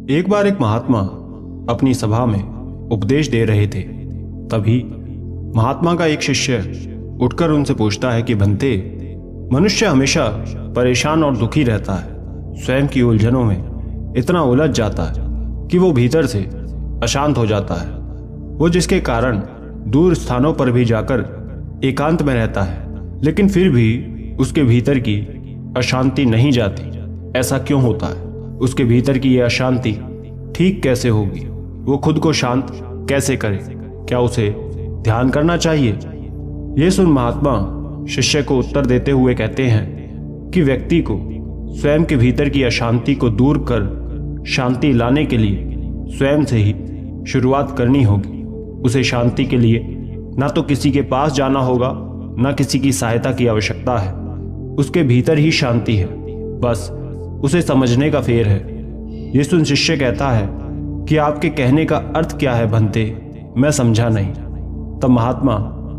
एक बार एक महात्मा अपनी सभा में उपदेश दे रहे थे। तभी महात्मा का एक शिष्य उठकर उनसे पूछता है कि भंते, मनुष्य हमेशा परेशान और दुखी रहता है, स्वयं की उलझनों में इतना उलझ जाता है कि वो भीतर से अशांत हो जाता है। वो जिसके कारण दूर स्थानों पर भी जाकर एकांत में रहता है, लेकिन फिर भी उसके भीतर की अशांति नहीं जाती। ऐसा क्यों होता है? उसके भीतर की यह अशांति ठीक कैसे होगी? वो खुद को शांत कैसे करे? क्या उसे ध्यान करना चाहिए? ये सुन महात्मा शिष्य को उत्तर देते हुए कहते हैं कि व्यक्ति को स्वयं के भीतर की अशांति को दूर कर शांति लाने के लिए स्वयं से ही शुरुआत करनी होगी। उसे शांति के लिए ना तो किसी के पास जाना होगा, ना किसी की सहायता की आवश्यकता है। उसके भीतर ही शांति है, बस उसे समझने का फेर है। ये सुन शिष्य कहता है कि आपके कहने का अर्थ क्या है भंते? मैं समझा नहीं। तब महात्मा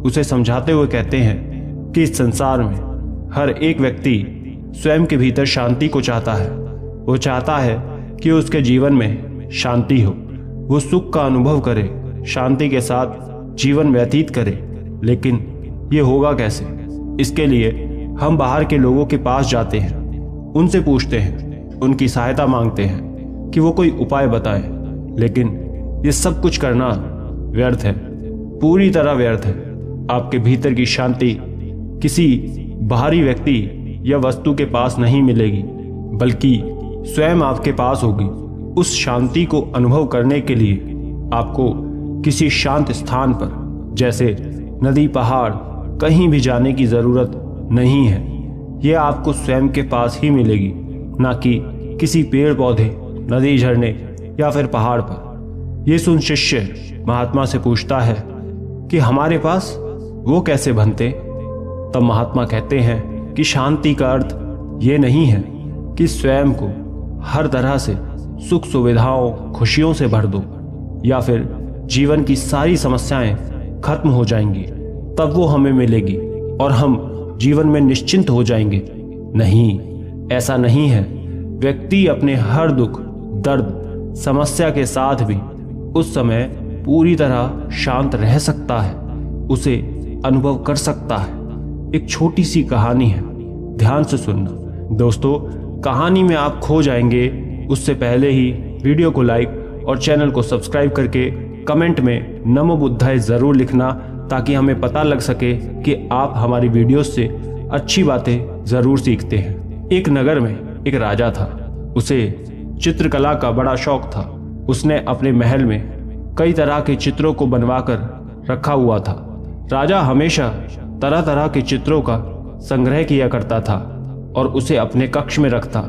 उसे समझाते हुए कहते हैं कि इस संसार में हर एक व्यक्ति स्वयं के भीतर शांति को चाहता है। वो चाहता है कि उसके जीवन में शांति हो, वो सुख का अनुभव करे, शांति के साथ जीवन व्यतीत करे। लेकिन ये होगा कैसे? इसके लिए हम बाहर के लोगों के पास जाते हैं, उनसे पूछते हैं, उनकी सहायता मांगते हैं कि वो कोई उपाय बताएं। लेकिन ये सब कुछ करना व्यर्थ है, पूरी तरह व्यर्थ है। आपके भीतर की शांति किसी बाहरी व्यक्ति या वस्तु के पास नहीं मिलेगी, बल्कि स्वयं आपके पास होगी। उस शांति को अनुभव करने के लिए आपको किसी शांत स्थान पर, जैसे नदी, पहाड़, कहीं भी जाने की जरूरत नहीं है। यह आपको स्वयं के पास ही मिलेगी, ना कि किसी पेड़ पौधे, नदी, झरने या फिर पहाड़ पर। यह सुन शिष्य महात्मा से पूछता है कि हमारे पास वो कैसे भंते? तब महात्मा कहते हैं कि शांति का अर्थ ये नहीं है कि स्वयं को हर तरह से सुख सुविधाओं, खुशियों से भर दो, या फिर जीवन की सारी समस्याएं खत्म हो जाएंगी तब वो हमें मिलेगी और हम जीवन में निश्चिंत हो जाएंगे। नहीं, ऐसा नहीं है। व्यक्ति अपने हर दुख, दर्द, समस्या के साथ भी उस समय पूरी तरह शांत रह सकता है, उसे अनुभव कर सकता है। एक छोटी सी कहानी है, ध्यान से सुनना। दोस्तों, कहानी में आप खो जाएंगे। उससे पहले ही वीडियो को लाइक और चैनल को सब्सक्राइब करके कमेंट में नमो बुद्धाय जरूर लिखना, ताकि हमें पता लग सके कि आप हमारी वीडियोस से अच्छी बातें जरूर सीखते हैं। एक नगर में एक राजा था। उसे चित्रकला का बड़ा शौक था। उसने अपने महल में कई तरह के चित्रों को बनवाकर रखा हुआ था। राजा हमेशा तरह तरह के चित्रों का संग्रह किया करता था और उसे अपने कक्ष में रखता।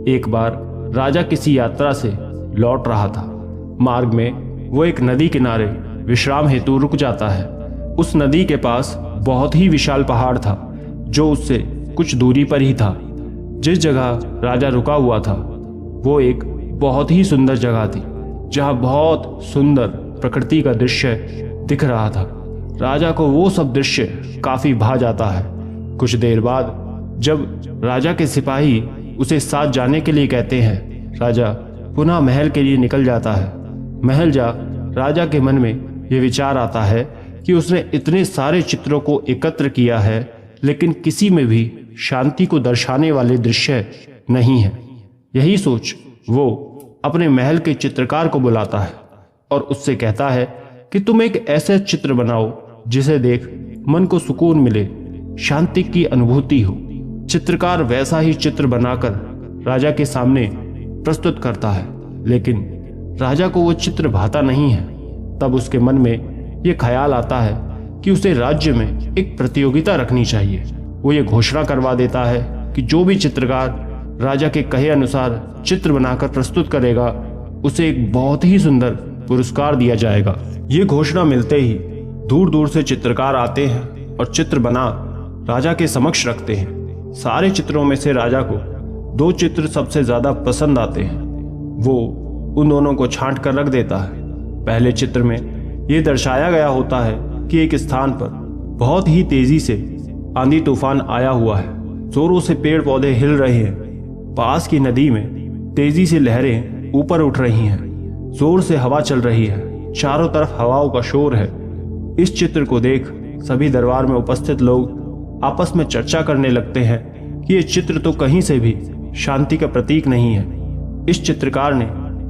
एक बार राजा किसी यात्रा से लौट रहा था। मार्ग में वो एक नदी किनारे विश्राम हेतु रुक जाता है। उस नदी के पास बहुत ही विशाल पहाड़ था, जो उससे कुछ दूरी पर ही था। जिस जगह राजा रुका हुआ था वो एक बहुत ही सुंदर जगह थी, जहां बहुत सुंदर प्रकृति का दृश्य दिख रहा था। राजा को वो सब दृश्य काफी भा जाता है। कुछ देर बाद जब राजा के सिपाही उसे साथ जाने के लिए कहते हैं, राजा पुनः महल के लिए निकल जाता है। महल जा राजा के मन में यह विचार आता है कि उसने इतने सारे चित्रों को एकत्र किया है, लेकिन किसी में भी शांति को दर्शाने वाले दृश्य नहीं है। यही सोच वो अपने महल के चित्रकार को बुलाता है और उससे कहता है कि तुम एक ऐसा चित्र बनाओ जिसे देख मन को सुकून मिले, शांति की अनुभूति हो। चित्रकार वैसा ही चित्र बनाकर राजा के सामने प्रस्तुत करता है, लेकिन राजा को वो चित्र भाता नहीं है। तब उसके मन में ये ख्याल आता है कि उसे राज्य में एक प्रतियोगिता रखनी चाहिए। वो ये घोषणा करवा देता है कि जो भी चित्रकार राजा के कहे अनुसार चित्र बनाकर प्रस्तुत करेगा, उसे एक बहुत ही सुंदर पुरस्कार दिया जाएगा। ये घोषणा मिलते ही दूर दूर से चित्रकार आते हैं और चित्र बना राजा के समक्ष रखते हैं। सारे चित्रों में से राजा को 2 चित्र सबसे ज्यादा पसंद आते हैं। वो उन दोनों को छांट कर रख देता है। पहले चित्र में यह दर्शाया गया होता है कि एक स्थान पर बहुत ही तेजी से आंधी तूफान आया हुआ है। जोरों से पेड़ पौधे हिल रहे हैं। पास की नदी में तेजी से लहरें ऊपर उठ रही हैं। जोर से हवा चल रही है, चारों तरफ हवाओं का शोर है। इस चित्र को देख सभी दरबार में उपस्थित लोग आपस में चर्चा करने लगते हैं कि ये चित्र तो कहीं से भी शांति का प्रतीक नहीं है। इस चित्रकार ने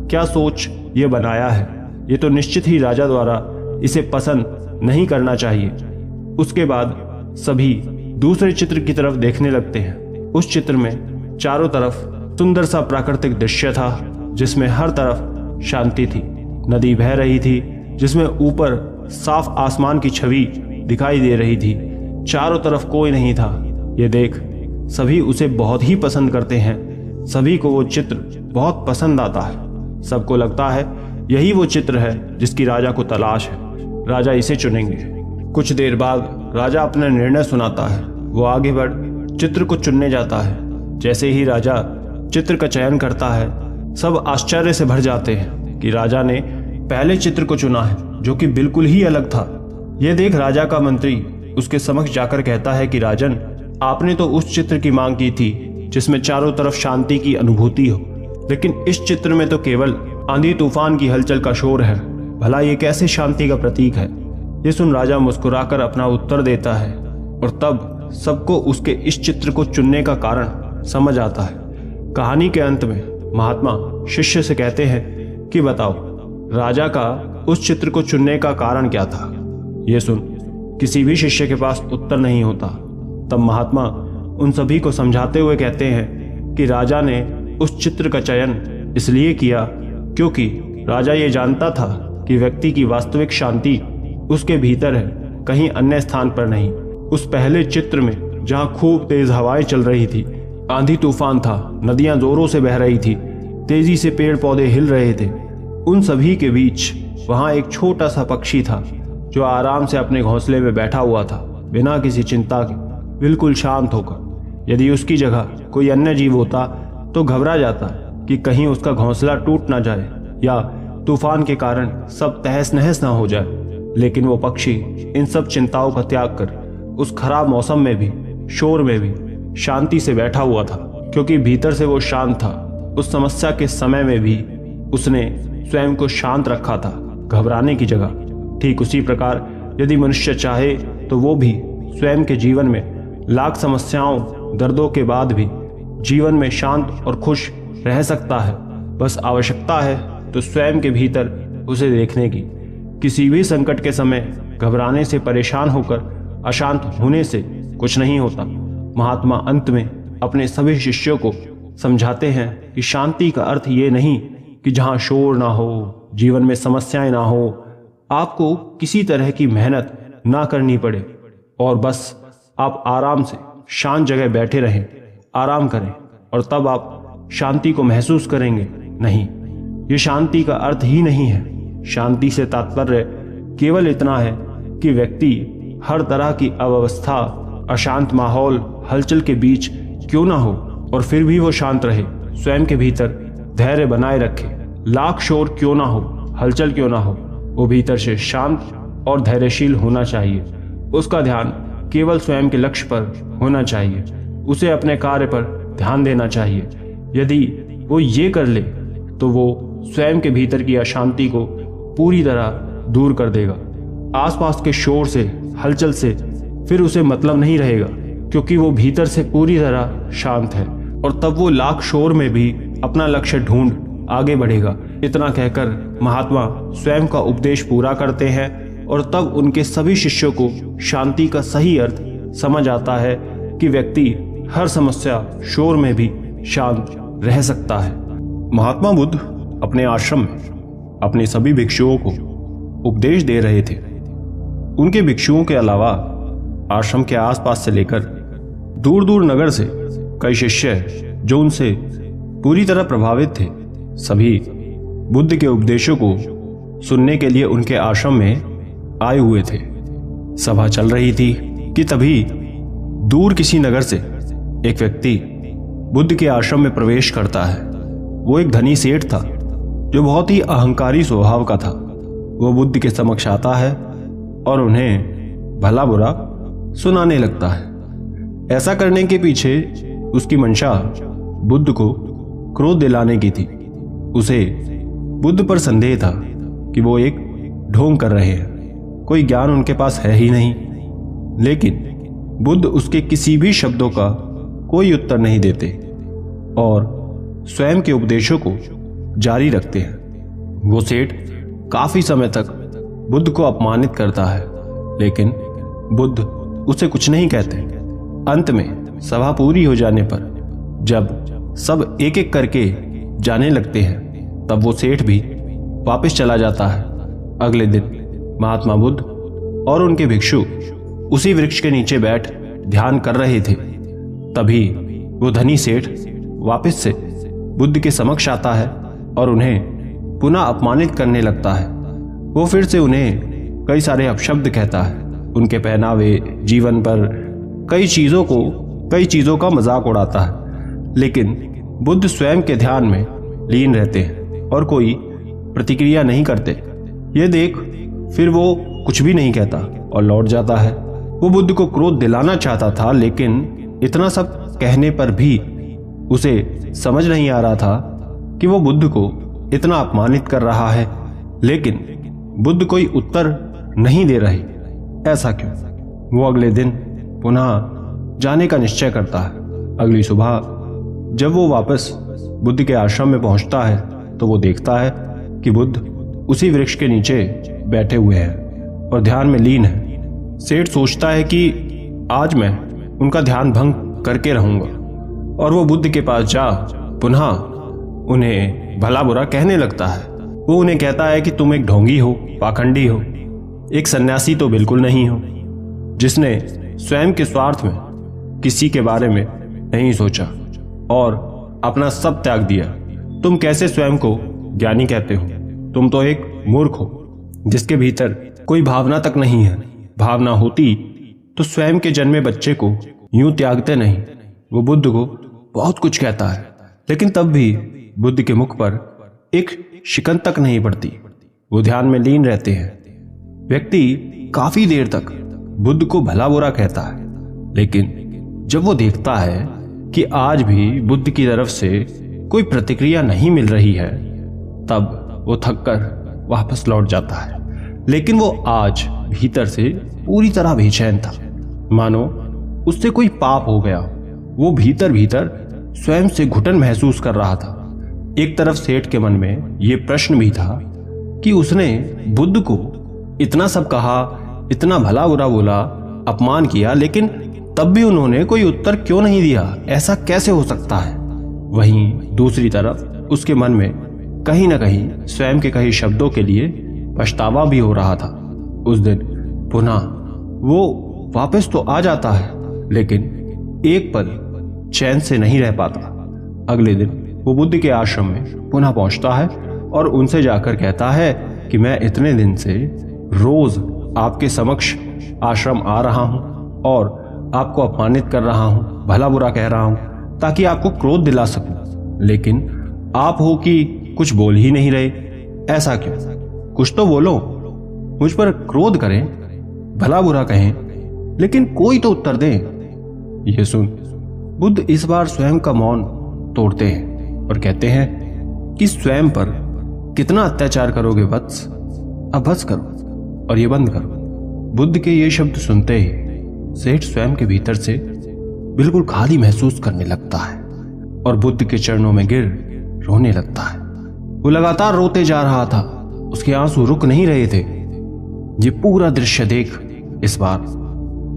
क्या सोच ये बनाया है? ये तो निश्चित ही राजा द्वारा इसे पसंद नहीं करना चाहिए। उसके बाद सभी दूसरे चित्र की तरफ देखने लगते हैं। उस चित्र में चारों तरफ सुंदर सा प्राकृतिक दृश्य था, जिसमें हर तरफ शांति थी। नदी बह रही थी, जिसमें ऊपर साफ आसमान की छवि दिखाई दे रही थी। चारों तरफ कोई नहीं था। ये देख सभी उसे बहुत ही पसंद करते हैं। सभी को वो चित्र बहुत पसंद आता है। सबको लगता है यही वो चित्र है जिसकी राजा को तलाश है। राजा इसे चुनेंगे। कुछ देर बाद राजा अपना निर्णय सुनाता है। वो आगे बढ़ चित्र को चुनने जाता है। जैसे ही राजा चित्र का चयन करता है, सब आश्चर्य से भर जाते हैं कि राजा ने पहले चित्र को चुना है, जो कि बिल्कुल ही अलग था। यह देख राजा का मंत्री उसके समक्ष जाकर कहता है कि राजन, आपने तो उस चित्र की मांग की थी जिसमें चारों तरफ शांति की अनुभूति हो, लेकिन इस चित्र में तो केवल आंधी तूफान की हलचल का शोर है। भला ये कैसे शांति का प्रतीक है? ये सुन राजा मुस्कुराकर अपना उत्तर देता है, और तब सबको उसके इस चित्र को चुनने का कारण समझ आता है। कहानी के अंत में महात्मा शिष्य से कहते हैं कि बताओ, राजा का उस चित्र को चुनने का कारण क्या था? यह सुन किसी भी शिष्य के पास उत्तर नहीं होता। तब महात्मा उन सभी को समझाते हुए कहते हैं कि राजा ने उस चित्र का चयन इसलिए किया क्योंकि राजा ये जानता था कि व्यक्ति की वास्तविक शांति उसके भीतर है, कहीं अन्य स्थान पर नहीं। उस पहले चित्र में जहां खूब तेज हवाएं चल रही थी, आंधी तूफान था, नदियां जोरों से बह रही थी, तेजी से पेड़ पौधे हिल रहे थे, उन सभी के बीच वहां एक छोटा सा पक्षी था जो आराम से अपने घोंसले में बैठा हुआ था, बिना किसी चिंता के, बिल्कुल शांत होकर। यदि उसकी जगह कोई अन्य जीव होता तो घबरा जाता कि कहीं उसका घोंसला टूट ना जाए या तूफान के कारण सब तहस नहस ना हो जाए। लेकिन वो पक्षी इन सब चिंताओं का त्याग कर उस खराब मौसम में भी, शोर में भी शांति से बैठा हुआ था, क्योंकि भीतर से वो शांत था। उस समस्या के समय में भी उसने स्वयं को शांत रखा था, घबराने की जगह। ठीक उसी प्रकार यदि मनुष्य चाहे तो वो भी स्वयं के जीवन में लाख समस्याओं, दर्दों के बाद भी जीवन में शांत और खुश रह सकता है। बस आवश्यकता है तो स्वयं के भीतर उसे देखने की। किसी भी संकट के समय घबराने से, परेशान होकर अशांत होने से कुछ नहीं होता। महात्मा अंत में अपने सभी शिष्यों को समझाते हैं कि शांति का अर्थ ये नहीं कि जहां शोर ना हो, जीवन में समस्याएं ना हो, आपको किसी तरह की मेहनत ना करनी पड़े और बस आप आराम से शांत जगह बैठे रहें, आराम करें और तब आप शांति को महसूस करेंगे। नहीं, ये शांति का अर्थ ही नहीं है। शांति से तात्पर्य केवल इतना है कि व्यक्ति हर तरह की अव्यवस्था, अशांत माहौल, हलचल के बीच क्यों ना हो और फिर भी वो शांत रहे, स्वयं के भीतर धैर्य बनाए रखे। लाख शोर क्यों ना हो, हलचल क्यों ना हो, वो भीतर से शांत और धैर्यशील होना चाहिए। उसका ध्यान केवल स्वयं के लक्ष्य पर होना चाहिए। उसे अपने कार्य पर ध्यान देना चाहिए। यदि वो ये कर ले तो वो स्वयं के भीतर की अशांति को पूरी तरह दूर कर देगा। आसपास के शोर से, हलचल से फिर उसे मतलब नहीं रहेगा, क्योंकि वो भीतर से पूरी तरह शांत है और तब वो लाख शोर में भी अपना लक्ष्य ढूंढ आगे बढ़ेगा। इतना कहकर महात्मा स्वयं का उपदेश पूरा करते हैं और तब उनके सभी शिष्यों को शांति का सही अर्थ समझ आता है कि व्यक्ति हर समस्या, शोर में भी शांत रह सकता है। महात्मा बुद्ध अपने आश्रम में अपने सभी भिक्षुओं को उपदेश दे रहे थे। उनके भिक्षुओं के अलावा आश्रम के आसपास से लेकर दूर दूर नगर से कई शिष्य जो उनसे पूरी तरह प्रभावित थे, सभी बुद्ध के उपदेशों को सुनने के लिए उनके आश्रम में आए हुए थे। सभा चल रही थी कि तभी दूर किसी नगर से एक व्यक्ति बुद्ध के आश्रम में प्रवेश करता है। वो एक धनी सेठ था जो बहुत ही अहंकारी स्वभाव का था। वो बुद्ध के समक्ष आता है और उन्हें भला बुरा सुनाने लगता है। ऐसा करने के पीछे उसकी मंशा बुद्ध को क्रोध दिलाने की थी। उसे बुद्ध पर संदेह था कि वो एक ढोंग कर रहे हैं, कोई ज्ञान उनके पास है ही नहीं। लेकिन बुद्ध उसके किसी भी शब्दों का कोई उत्तर नहीं देते और स्वयं के उपदेशों को जारी रखते हैं। वो सेठ काफी समय तक बुद्ध को अपमानित करता है, लेकिन बुद्ध उसे कुछ नहीं कहते। अंत में सभा पूरी हो जाने पर जब सब एक एक करके जाने लगते हैं, तब वो सेठ भी वापस चला जाता है। अगले दिन महात्मा बुद्ध और उनके भिक्षु उसी वृक्ष के नीचे बैठ ध्यान कर रहे थे। तभी वो धनी सेठ वापस से बुद्ध के समक्ष आता है और उन्हें पुनः अपमानित करने लगता है। वो फिर से उन्हें कई सारे अपशब्द कहता है, उनके पहनावे, जीवन पर कई चीजों का मजाक उड़ाता है। लेकिन बुद्ध स्वयं के ध्यान में लीन रहते हैं और कोई प्रतिक्रिया नहीं करते। ये देख फिर वो कुछ भी नहीं कहता और लौट जाता है। वो बुद्ध को क्रोध दिलाना चाहता था, लेकिन इतना सब कहने पर भी उसे समझ नहीं आ रहा था कि वो बुद्ध को इतना अपमानित कर रहा है। लेकिन बुद्ध कोई उत्तर नहीं दे रहे। ऐसा क्यों? वो अगले दिन पुनः जाने का निश्चय करता है। अगली सुबह जब वो वापस बुद्ध के आश्रम में पहुंचता है तो वो देखता है कि बुद्ध उसी वृक्ष के नीचे बैठे हुए हैं और ध्यान में लीन है। सेठ सोचता है कि आज मैं उनका ध्यान भंग करके रहूंगा और वो बुद्ध के पास जा पुनः उन्हें भला बुरा कहने लगता है। वो उन्हें कहता है कि तुम एक ढोंगी हो, पाखंडी हो, एक सन्यासी तो बिल्कुल नहीं हो, जिसने स्वयं के स्वार्थ में किसी के बारे में नहीं सोचा और अपना सब त्याग दिया। तुम कैसे स्वयं को ज्ञानी कहते हो? तुम तो एक मूर्ख हो जिसके भीतर कोई भावना तक नहीं है। भावना होती तो स्वयं के जन्मे बच्चे को यूं त्यागते नहीं। वो बुद्ध को बहुत कुछ कहता है, लेकिन तब भी बुद्ध के मुख पर एक शिकन तक नहीं पड़ती। वो ध्यान में लीन रहते हैं। व्यक्ति काफी देर तक बुद्ध को भला बुरा कहता है, लेकिन जब वो देखता है कि आज भी बुद्ध की तरफ से कोई प्रतिक्रिया नहीं मिल रही है, तब वो थककर वापस लौट जाता है। लेकिन वो आज भीतर से पूरी तरह बेचैन था, मानो उससे कोई पाप हो गया। वो भीतर भीतर स्वयं से घुटन महसूस कर रहा था। एक तरफ सेठ के मन में ये प्रश्न भी था कि उसने बुद्ध को इतना सब कहा, इतना भला बुरा बोला, अपमान किया, लेकिन तब भी उन्होंने कोई उत्तर क्यों नहीं दिया? ऐसा कैसे हो सकता है? वहीं दूसरी तरफ उसके मन में कहीं ना कहीं स्वयं के कई शब्दों के लिए पछतावा भी हो रहा था। उस दिन पुनः वो वापस तो आ जाता है, लेकिन एक पल चैन से नहीं रह पाता। अगले दिन वो बुद्ध के आश्रम में पुनः पहुंचता है और उनसे जाकर कहता है कि मैं इतने दिन से रोज आपके समक्ष आश्रम आ रहा हूं और आपको अपमानित कर रहा हूं, भला बुरा कह रहा हूं, ताकि आपको क्रोध दिला सकूं, लेकिन आप हो कि कुछ बोल ही नहीं रहे। ऐसा क्यों? कुछ तो बोलो, मुझ पर क्रोध करें, भला बुरा कहें, लेकिन कोई तो उत्तर दें। यह सुन बुद्ध इस बार स्वयं का मौन तोड़ते हैं और कहते हैं कि स्वयं पर कितना अत्याचार करोगे वत्स, अब बस करो और ये बंद करो। बुद्ध के ये शब्द सुनते ही सेठ स्वयं के भीतर से बिल्कुल खाली महसूस करने लगता है और बुद्ध के चरणों में गिर रोने लगता है। वो लगातार रोते जा रहा था, उसके आंसू रुक नहीं रहे थे। ये पूरा दृश्य देख इस बार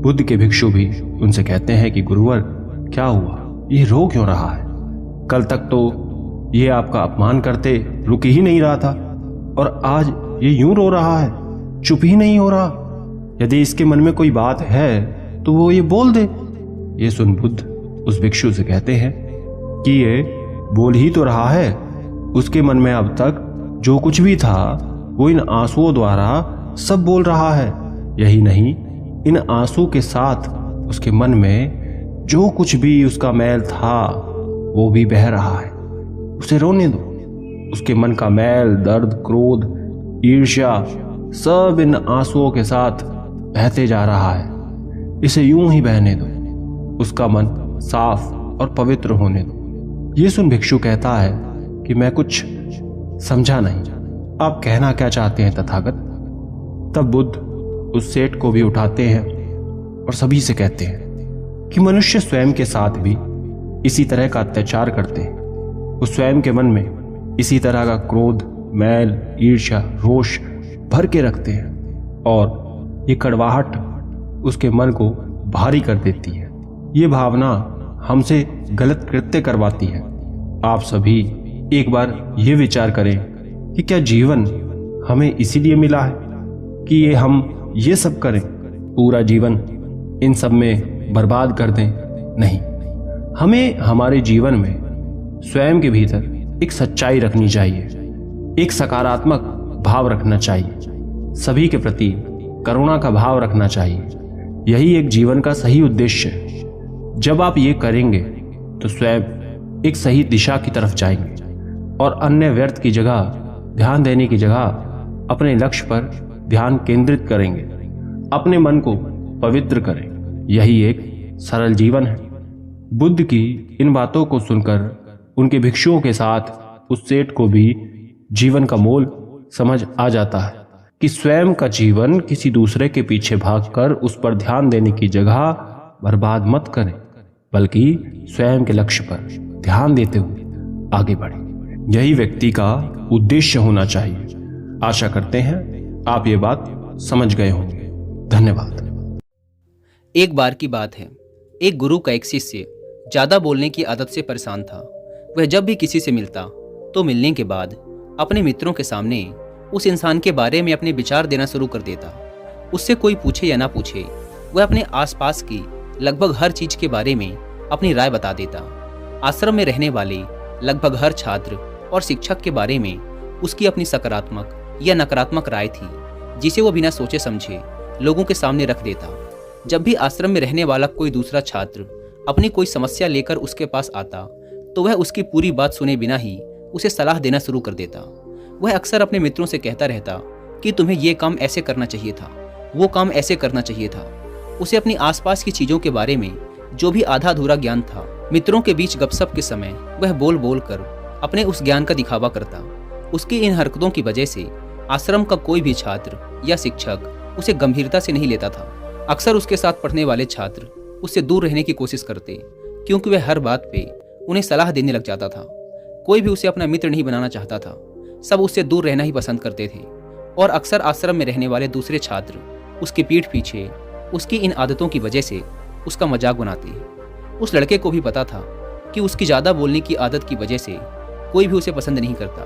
बुद्ध के भिक्षु भी उनसे कहते हैं कि गुरुवर क्या हुआ, ये रो क्यों रहा है? कल तक तो ये आपका अपमान करते रुक ही नहीं रहा था और आज ये यूं रो रहा है, चुप ही नहीं हो रहा। यदि इसके मन में कोई बात है तो वो ये बोल दे। ये सुन बुद्ध उस भिक्षु से कहते हैं कि ये बोल ही तो रहा है। उसके मन में अब तक जो कुछ भी था वो इन आंसुओं द्वारा सब बोल रहा है। यही नहीं, इन आंसू के साथ उसके मन में जो कुछ भी उसका मैल था वो भी बह रहा है। उसे रोने दो। उसके मन का मैल, दर्द, क्रोध, ईर्ष्या सब इन आंसुओं के साथ बहते जा रहा है। इसे यूं ही बहने दो, उसका मन साफ और पवित्र होने दो। ये सुन भिक्षु कहता है कि मैं कुछ समझा नहीं, आप कहना क्या चाहते हैं तथागत? तब बुद्ध उस सेठ को भी उठाते हैं और सभी से कहते हैं कि मनुष्य स्वयं के साथ भी इसी तरह का अत्याचार करते हैं। वो स्वयं के मन में इसी तरह का क्रोध, मैल, ईर्ष्या, रोष भर के रखते हैं और ये कड़वाहट उसके मन को भारी कर देती है। ये भावना हमसे गलत कृत्य करवाती है। आप सभी एक बार ये विचार करें कि क्या जीवन हमें इसीलिए मिला है कि हम ये सब करें, पूरा जीवन इन सब में बर्बाद कर दें? नहीं, हमें हमारे जीवन में स्वयं के भीतर एक सच्चाई रखनी चाहिए, एक सकारात्मक भाव रखना चाहिए, सभी के प्रति करुणा का भाव रखना चाहिए। यही एक जीवन का सही उद्देश्य है। जब आप ये करेंगे तो स्वयं एक सही दिशा की तरफ जाएंगे और अन्य व्यर्थ की जगह ध्यान देने की जगह अपने लक्ष्य पर ध्यान केंद्रित करेंगे, अपने मन को पवित्र करें। यही एक सरल जीवन है। बुद्ध की इन बातों को सुनकर उनके भिक्षुओं के साथ उस सेठ को भी जीवन का मोल समझ आ जाता है कि स्वयं का जीवन किसी दूसरे के पीछे भागकर उस पर ध्यान देने की जगह बर्बाद मत करें, बल्कि स्वयं के लक्ष्य पर ध्यान देते हुए आगे बढ़ें। यही व्यक्ति का उद्देश्य होना चाहिए। आशा करते हैं आप ये बात समझ गए होंगे। धन्यवाद। एक बार की बात है, एक गुरु का एक शिष्य ज्यादा बोलने की आदत से परेशान था। वह जब भी किसी से मिलता तो मिलने के बाद अपने मित्रों के सामने उस इंसान के बारे में अपने विचार देना शुरू कर देता। उससे कोई पूछे या ना पूछे, वह अपने आसपास की लगभग हर चीज के बारे में अपनी राय बता देता। आश्रम में रहने वाले लगभग हर छात्र और शिक्षक के बारे में उसकी अपनी सकारात्मक या नकारात्मक राय थी, जिसे वो बिना सोचे समझे लोगों के सामने रख देता। जब भी आश्रम में रहने वाला कोई दूसरा छात्र अपनी कोई समस्या लेकर उसके पास आता तो वह उसकी पूरी बात सुने बिना ही उसे सलाह देना शुरू कर देता। वह अक्सर अपने मित्रों से कहता रहता कि तुम्हें यह काम ऐसे करना चाहिए था, वो काम ऐसे करना चाहिए था। उसे अपनी आसपास की चीजों के बारे में जो भी आधा अधूरा ज्ञान था, मित्रों के बीच गपशप के समय वह बोल बोल कर अपने उस ज्ञान का दिखावा करता। उसकी इन हरकतों की वजह से आश्रम का कोई भी छात्र या शिक्षक उसे गंभीरता से नहीं लेता था। अक्सर उसके साथ पढ़ने वाले छात्र उससे दूर रहने की कोशिश करते, क्योंकि वह हर बात पे उन्हें सलाह देने लग जाता था। कोई भी उसे अपना मित्र नहीं बनाना चाहता था। सब उससे दूर रहना ही पसंद करते थे और अक्सर आश्रम में रहने वाले दूसरे छात्र उसकी पीठ पीछे उसकी इन आदतों की वजह से उसका मजाक बनाते। उस लड़के को भी पता था कि उसकी ज़्यादा बोलने की आदत की वजह से कोई भी उसे पसंद नहीं करता।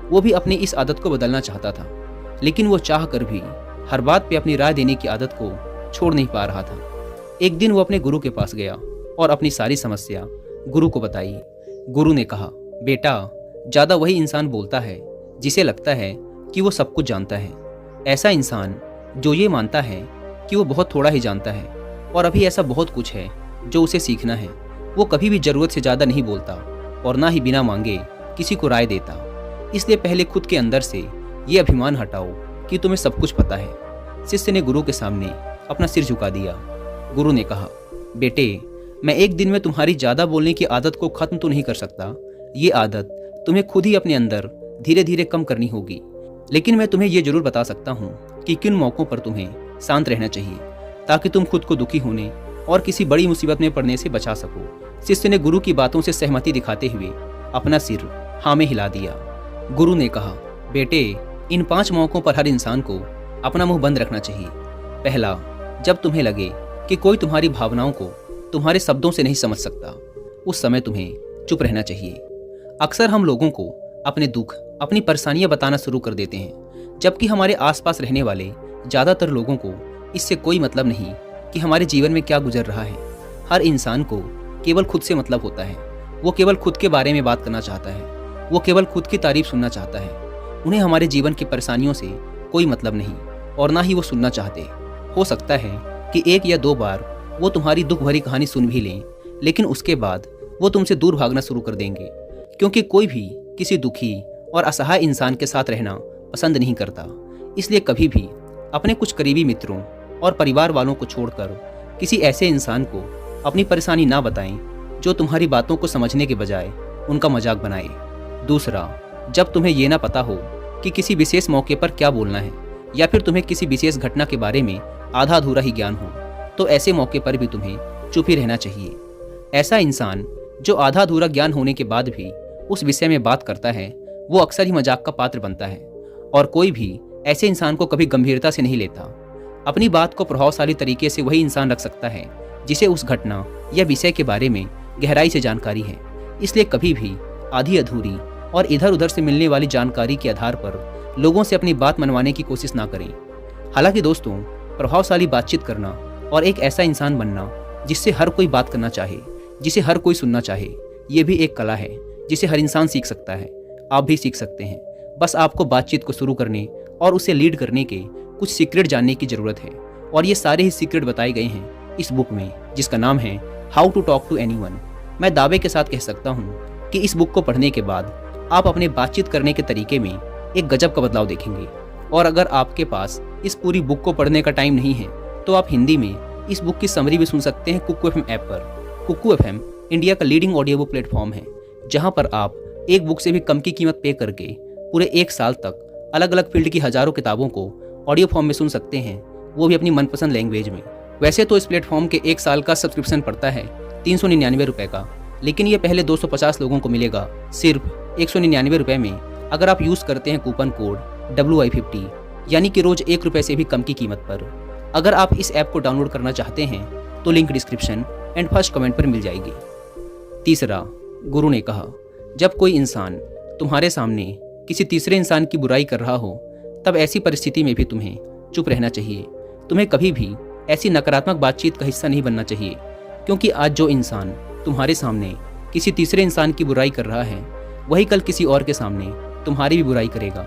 वो भी अपनी इस आदत को बदलना चाहता था, लेकिन वो चाह कर भी हर बात पे अपनी राय देने की आदत को छोड़ नहीं पा रहा था। एक दिन वो अपने गुरु के पास गया और अपनी सारी समस्या गुरु को बताई। गुरु ने कहा, बेटा, ज़्यादा वही इंसान बोलता है जिसे लगता है कि वो सब कुछ जानता है। ऐसा इंसान जो ये मानता है कि वो बहुत थोड़ा ही जानता है और अभी ऐसा बहुत कुछ है जो उसे सीखना है। वो कभी भी ज़रूरत से ज़्यादा नहीं बोलता और ना ही बिना मांगे किसी को राय देता। इसलिए पहले खुद के अंदर से ये अभिमान हटाओ कि तुम्हें सब कुछ पता है। शिष्य ने गुरु के सामने अपना सिर झुका दिया। गुरु ने कहा, बेटे, मैं एक दिन में तुम्हारी ज़्यादा बोलने की आदत को खत्म तो नहीं कर सकता। ये आदत तुम्हें खुद ही अपने अंदर धीरे धीरे कम करनी होगी। लेकिन मैं तुम्हें ये जरूर बता सकता हूँ कि किन मौक़ों पर तुम्हें शांत रहना चाहिए ताकि तुम खुद को दुखी होने और किसी बड़ी मुसीबत में पड़ने से बचा सको। शिष्य ने गुरु की बातों से सहमति दिखाते हुए अपना सिर हाँ में हिला दिया। गुरु ने कहा, बेटे, इन 5 मौक़ों पर हर इंसान को अपना मुंह बंद रखना चाहिए। पहला, जब तुम्हें लगे कि कोई तुम्हारी भावनाओं को तुम्हारे शब्दों से नहीं समझ सकता, उस समय तुम्हें चुप रहना चाहिए। अक्सर हम लोगों को अपने दुख, अपनी परेशानियां बताना शुरू कर देते हैं, जबकि हमारे आसपास रहने वाले ज़्यादातर लोगों को इससे कोई मतलब नहीं कि हमारे जीवन में क्या गुजर रहा है। हर इंसान को केवल खुद से मतलब होता है। वो केवल खुद के बारे में बात करना चाहता है। वो केवल खुद की तारीफ सुनना चाहता है। उन्हें हमारे जीवन की परेशानियों से कोई मतलब नहीं और ना ही वो सुनना चाहते। हो सकता है कि 1 या 2 बार वो तुम्हारी दुख भरी कहानी सुन भी लें, लेकिन उसके बाद वो तुमसे दूर भागना शुरू कर देंगे, क्योंकि कोई भी किसी दुखी और असहाय इंसान के साथ रहना पसंद नहीं करता। इसलिए कभी भी अपने कुछ करीबी मित्रों और परिवार वालों को छोड़कर किसी ऐसे इंसान को अपनी परेशानी ना बताएं जो तुम्हारी बातों को समझने के बजाय उनका मजाक बनाए। दूसरा, जब तुम्हें ये ना पता हो कि किसी विशेष मौके पर क्या बोलना है, या फिर तुम्हें किसी विशेष घटना के बारे में आधा अधूरा ही ज्ञान हो, तो ऐसे मौके पर भी तुम्हें चुप ही रहना चाहिए। ऐसा इंसान जो आधा अधूरा ज्ञान होने के बाद भी उस विषय में बात करता है, वो अक्सर ही मजाक का पात्र बनता है, और कोई भी ऐसे इंसान को कभी गंभीरता से नहीं लेता। अपनी बात को प्रभावशाली तरीके से वही इंसान रख सकता है जिसे उस घटना या विषय के बारे में गहराई से जानकारी है। इसलिए कभी भी आधी अधूरी और इधर उधर से मिलने वाली जानकारी के आधार पर लोगों से अपनी बात मनवाने की कोशिश ना करें। हालांकि दोस्तों, प्रभावशाली बातचीत करना और एक ऐसा इंसान बनना जिससे हर कोई बात करना चाहे, जिसे हर कोई सुनना चाहे, ये भी एक कला है जिसे हर इंसान सीख सकता है। आप भी सीख सकते हैं। बस आपको बातचीत को शुरू करने और उसे लीड करने के कुछ सीक्रेट जानने की ज़रूरत है, और ये सारे ही सीक्रेट बताए गए हैं इस बुक में, जिसका नाम है how to talk to anyone. मैं दावे के साथ कह सकता हूँ कि इस बुक को पढ़ने के बाद आप अपने बातचीत करने के तरीके में एक गजब का बदलाव देखेंगे। और अगर आपके पास इस पूरी बुक को पढ़ने का टाइम नहीं है, तो आप हिंदी में इस बुक की समरी भी सुन सकते हैं कुकू एफएम ऐप पर। कुकू एफएम इंडिया का लीडिंग ऑडियो बुक प्लेटफॉर्म है, जहां पर आप एक बुक से भी कम की कीमत पे करके पूरे 1 साल तक अलग अलग फील्ड की हजारों किताबों को ऑडियो फॉर्म में सुन सकते हैं, वो भी अपनी मनपसंद लैंग्वेज में। वैसे तो इस प्लेटफॉर्म के 1 साल का सब्सक्रिप्शन पड़ता है 399 रुपये का, लेकिन ये पहले 250 लोगों को मिलेगा सिर्फ 199 रुपये में, अगर आप यूज़ करते हैं कूपन कोड WI50, यानी कि रोज 1 रुपये से भी कम की कीमत पर। अगर आप इस ऐप को डाउनलोड करना चाहते हैं तो link description and first comment पर मिल जाएगी। तीसरा, गुरु ने कहा, जब कोई इंसान तुम्हारे सामने किसी तीसरे इंसान की बुराई कर रहा हो, तब ऐसी परिस्थिति में भी तुम्हें चुप रहना चाहिए। तुम्हें कभी भी ऐसी नकारात्मक बातचीत का हिस्सा नहीं बनना चाहिए, क्योंकि आज जो इंसान तुम्हारे सामने किसी तीसरे इंसान की बुराई कर रहा है, वही कल किसी और के सामने तुम्हारी भी बुराई करेगा।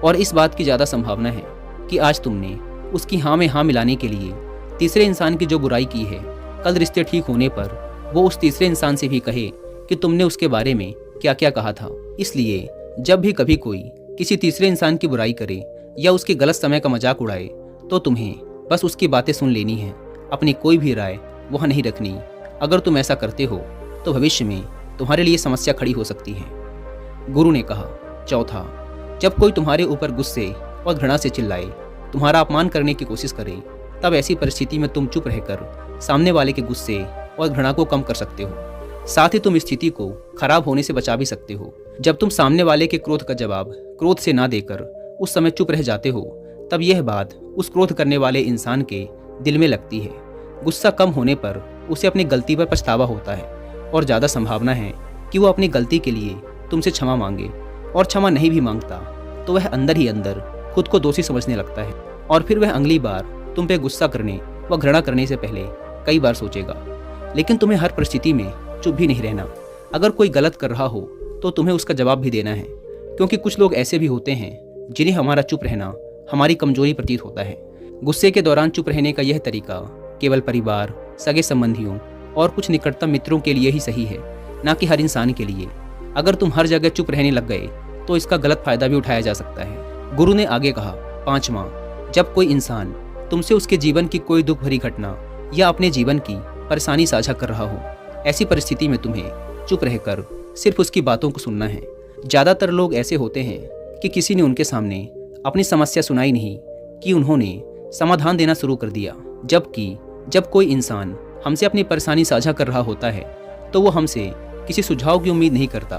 और इस बात की ज़्यादा संभावना है कि आज तुमने उसकी हाँ में हाँ मिलाने के लिए तीसरे इंसान की जो बुराई की है, कल रिश्ते ठीक होने पर वो उस तीसरे इंसान से भी कहे कि तुमने उसके बारे में क्या क्या कहा था। इसलिए जब भी कभी कोई किसी तीसरे इंसान की बुराई करे या उसके गलत समय का मजाक उड़ाए, तो तुम्हें बस उसकी बातें सुन लेनी है, अपनी कोई भी राय वहाँ नहीं रखनी। अगर तुम ऐसा करते हो तो भविष्य में तुम्हारे लिए समस्या खड़ी हो सकती है। गुरु ने कहा, चौथा, जब कोई तुम्हारे ऊपर गुस्से और घृणा से चिल्लाए, तुम्हारा अपमान करने की कोशिश करे, तब ऐसी परिस्थिति में तुम चुप रहकर सामने वाले के गुस्से और घृणा को कम कर सकते हो। साथ ही तुम स्थिति को खराब होने से बचा भी सकते हो। जब तुम सामने वाले के क्रोध का जवाब क्रोध से ना देकर उस समय चुप रह जाते हो, तब यह बात उस क्रोध करने वाले इंसान के दिल में लगती है। गुस्सा कम होने पर उसे अपनी गलती पर पछतावा होता है, और ज़्यादा संभावना है कि वो अपनी गलती के लिए तुमसे क्षमा मांगे, और क्षमा नहीं भी मांगता तो वह अंदर ही अंदर खुद को दोषी समझने लगता है, और फिर वह अगली बार तुम पे गुस्सा करने व घृणा करने से पहले कई बार सोचेगा। लेकिन तुम्हें हर परिस्थिति में चुप भी नहीं रहना। अगर कोई गलत कर रहा हो तो तुम्हें उसका जवाब भी देना है, क्योंकि कुछ लोग ऐसे भी होते हैं जिन्हें हमारा चुप रहना हमारी कमजोरी प्रतीत होता है। गुस्से के दौरान चुप रहने का यह तरीका केवल परिवार, सगे संबंधियों और कुछ निकटतम मित्रों के लिए ही सही है, ना कि हर इंसान के लिए। अगर तुम हर जगह चुप रहने लग गए तो इसका गलत फायदा भी उठाया जा सकता है। गुरु ने आगे कहा, पांचवा, जब कोई इंसान तुमसे उसके जीवन की कोई दुख भरी घटना या अपने जीवन की परेशानी साझा कर रहा हो, ऐसी परिस्थिति में तुम्हें चुप रहकर सिर्फ उसकी बातों को सुनना है। ज़्यादातर लोग ऐसे होते हैं कि किसी ने उनके सामने अपनी समस्या सुनाई नहीं कि उन्होंने समाधान देना शुरू कर दिया। जबकि जब कोई इंसान हमसे अपनी परेशानी साझा कर रहा होता है तो वो हमसे किसी सुझाव की उम्मीद नहीं करता।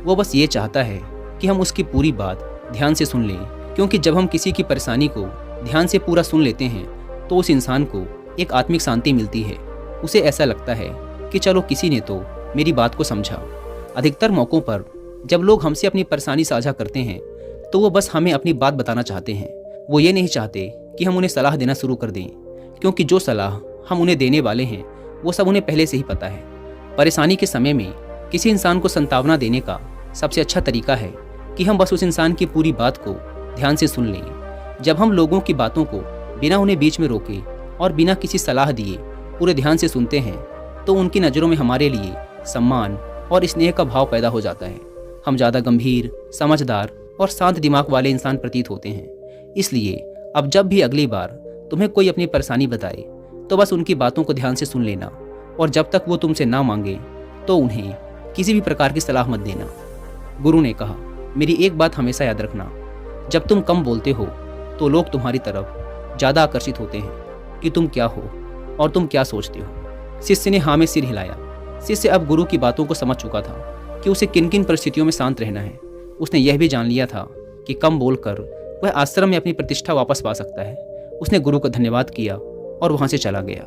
वो बस ये चाहता है कि हम उसकी पूरी बात ध्यान से सुन लें, क्योंकि जब हम किसी की परेशानी को ध्यान से पूरा सुन लेते हैं तो उस इंसान को एक आत्मिक शांति मिलती है। उसे ऐसा लगता है कि चलो किसी ने तो मेरी बात को समझा। अधिकतर मौक़ों पर जब लोग हमसे अपनी परेशानी साझा करते हैं तो वो बस हमें अपनी बात बताना चाहते हैं। वो ये नहीं चाहते कि हम उन्हें सलाह देना शुरू कर दें, क्योंकि जो सलाह हम उन्हें देने वाले हैं वो सब उन्हें पहले से ही पता है। परेशानी के समय में किसी इंसान को सांत्वना देने का सबसे अच्छा तरीका है कि हम बस उस इंसान की पूरी बात को ध्यान से सुन लें। जब हम लोगों की बातों को बिना उन्हें बीच में रोके और बिना किसी सलाह दिए पूरे ध्यान से सुनते हैं तो उनकी नज़रों में हमारे लिए सम्मान और स्नेह का भाव पैदा हो जाता है। हम ज़्यादा गंभीर, समझदार और शांत दिमाग वाले इंसान प्रतीत होते हैं। इसलिए अब जब भी अगली बार तुम्हें कोई अपनी परेशानी बताए तो बस उनकी बातों को ध्यान से सुन लेना, और जब तक वो तुमसे ना मांगे तो उन्हें किसी भी प्रकार की सलाह मत देना। गुरु ने कहा, मेरी एक बात हमेशा याद रखना, जब तुम कम बोलते हो तो लोग तुम्हारी तरफ ज़्यादा आकर्षित होते हैं कि तुम क्या हो और तुम क्या सोचते हो। शिष्य ने हाँ में सिर हिलाया। शिष्य अब गुरु की बातों को समझ चुका था कि उसे किन किन परिस्थितियों में शांत रहना है। उसने यह भी जान लिया था कि कम बोलकर वह आश्रम में अपनी प्रतिष्ठा वापस पा सकता है। उसने गुरु का धन्यवाद किया और वहाँ से चला गया।